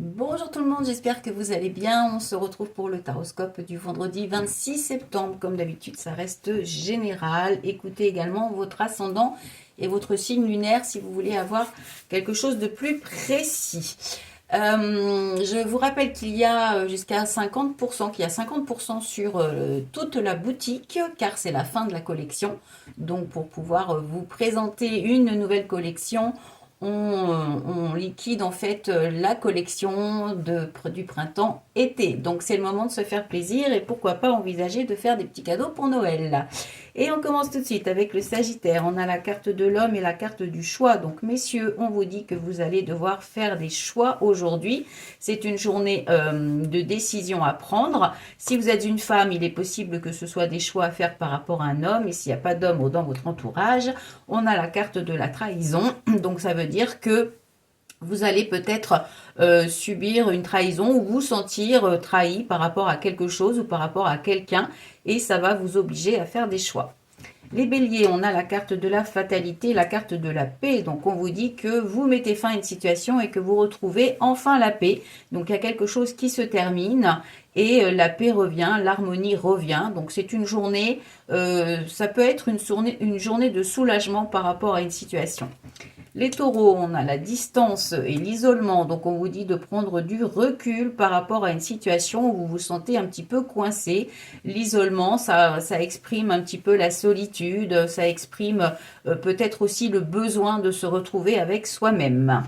Bonjour tout le monde, j'espère que vous allez bien. On se retrouve pour le taroscope du vendredi 26 septembre. Comme d'habitude, ça reste général. Écoutez également votre ascendant et votre signe lunaire si vous voulez avoir quelque chose de plus précis. Je vous rappelle qu'il y a jusqu'à 50%, qu'il y a 50% sur toute la boutique, car c'est la fin de la collection. Donc pour pouvoir vous présenter une nouvelle collection, on liquide en fait la collection du printemps-été. Donc c'est le moment de se faire plaisir et pourquoi pas envisager de faire des petits cadeaux pour Noël. Et on commence tout de suite avec le Sagittaire. On a la carte de l'homme et la carte du choix. Donc messieurs, on vous dit que vous allez devoir faire des choix aujourd'hui. C'est une journée de décision à prendre. Si vous êtes une femme, il est possible que ce soit des choix à faire par rapport à un homme. Et s'il n'y a pas d'homme dans votre entourage, on a la carte de la trahison. Donc ça veut dire que vous allez peut-être subir une trahison ou vous sentir trahi par rapport à quelque chose ou par rapport à quelqu'un et ça va vous obliger à faire des choix. Les béliers, on a la carte de la fatalité, la carte de la paix. Donc on vous dit que vous mettez fin à une situation et que vous retrouvez enfin la paix. Donc il y a quelque chose qui se termine et la paix revient, l'harmonie revient. Donc c'est une journée, ça peut être une journée de soulagement par rapport à une situation. Les taureaux, on a la distance et l'isolement, donc on vous dit de prendre du recul par rapport à une situation où vous vous sentez un petit peu coincé. L'isolement, ça exprime un petit peu la solitude, ça exprime peut-être aussi le besoin de se retrouver avec soi-même.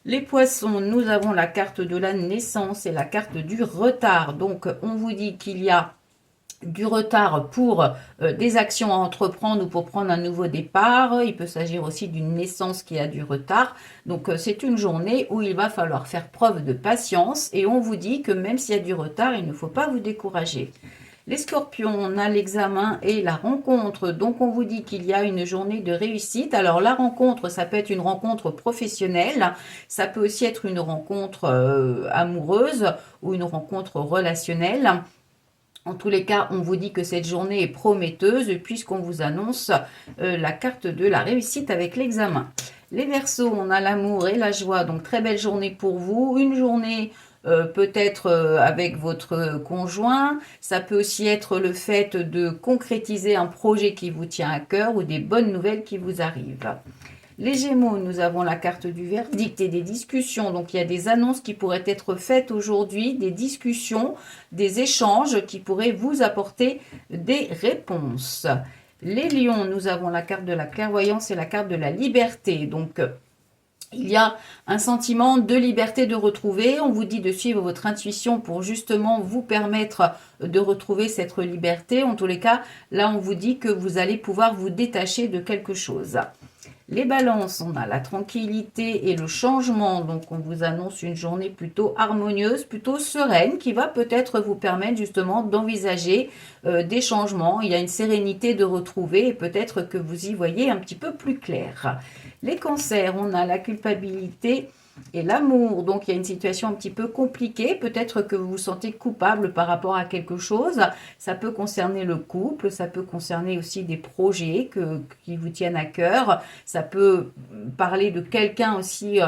Les poissons, nous avons la carte de la naissance et la carte du retard, donc on vous dit qu'il y a du retard pour des actions à entreprendre ou pour prendre un nouveau départ. Il peut s'agir aussi d'une naissance qui a du retard. Donc c'est une journée où il va falloir faire preuve de patience et on vous dit que même s'il y a du retard, il ne faut pas vous décourager. Les scorpions, on a l'examen et la rencontre. Donc on vous dit qu'il y a une journée de réussite. Alors la rencontre, ça peut être une rencontre professionnelle, ça peut aussi être une rencontre amoureuse ou une rencontre relationnelle. En tous les cas, on vous dit que cette journée est prometteuse puisqu'on vous annonce la carte de la réussite avec l'examen. Les Verseaux, on a l'amour et la joie, donc très belle journée pour vous. Une journée peut-être avec votre conjoint. Ça peut aussi être le fait de concrétiser un projet qui vous tient à cœur ou des bonnes nouvelles qui vous arrivent. Les Gémeaux, nous avons la carte du verdict et des discussions. Donc, il y a des annonces qui pourraient être faites aujourd'hui, des discussions, des échanges qui pourraient vous apporter des réponses. Les Lions, nous avons la carte de la clairvoyance et la carte de la liberté. Donc, il y a un sentiment de liberté de retrouver. On vous dit de suivre votre intuition pour justement vous permettre de retrouver cette liberté. En tous les cas, là, on vous dit que vous allez pouvoir vous détacher de quelque chose. Les balances, on a la tranquillité et le changement. Donc, on vous annonce une journée plutôt harmonieuse, plutôt sereine, qui va peut-être vous permettre justement d'envisager des changements. Il y a une sérénité de retrouver et peut-être que vous y voyez un petit peu plus clair. Les cancers, on a la culpabilité et l'amour. Donc, il y a une situation un petit peu compliquée. Peut-être que vous vous sentez coupable par rapport à quelque chose. Ça peut concerner le couple, ça peut concerner aussi des projets qui vous tiennent à cœur. Ça peut parler de quelqu'un aussi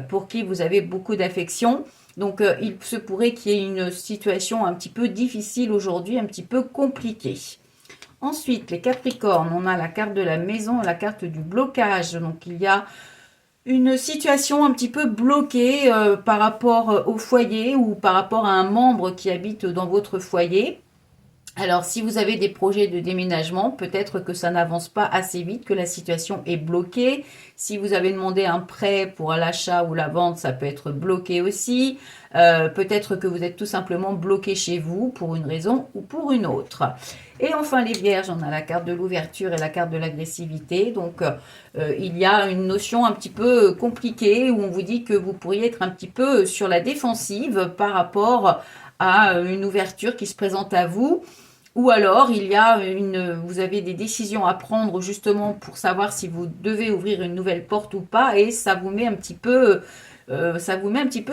pour qui vous avez beaucoup d'affection. Donc, il se pourrait qu'il y ait une situation un petit peu difficile aujourd'hui, un petit peu compliquée. Ensuite, les Capricornes, on a la carte de la maison, la carte du blocage. Donc, il y a une situation un petit peu bloquée par rapport au foyer ou par rapport à un membre qui habite dans votre foyer. Alors, si vous avez des projets de déménagement, peut-être que ça n'avance pas assez vite, que la situation est bloquée. Si vous avez demandé un prêt pour l'achat ou la vente, ça peut être bloqué aussi. Peut-être que vous êtes tout simplement bloqué chez vous pour une raison ou pour une autre. Et enfin, les vierges, on a la carte de l'ouverture et la carte de l'agressivité. Donc, il y a une notion un petit peu compliquée où on vous dit que vous pourriez être un petit peu sur la défensive par rapport à une ouverture qui se présente à vous. Ou alors, vous avez des décisions à prendre justement pour savoir si vous devez ouvrir une nouvelle porte ou pas, et ça vous met un petit peu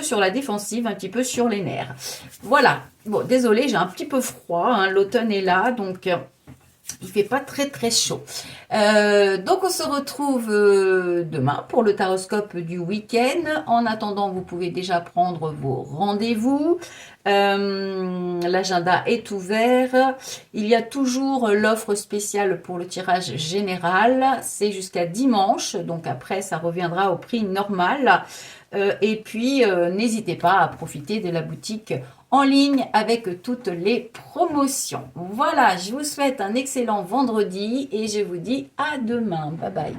sur la défensive, un petit peu sur les nerfs. Voilà. Bon, désolé, j'ai un petit peu froid, hein, l'automne est là, donc Il fait pas très très chaud. Donc on se retrouve demain pour le taroscope du week-end. En attendant, vous pouvez déjà prendre vos rendez-vous. L'agenda est ouvert. Il y a toujours l'offre spéciale pour le tirage général. C'est jusqu'à dimanche. Donc après, ça reviendra au prix normal. Et puis, n'hésitez pas à profiter de la boutique en ligne avec toutes les promotions. Voilà, je vous souhaite un excellent vendredi et je vous dis à demain. Bye bye.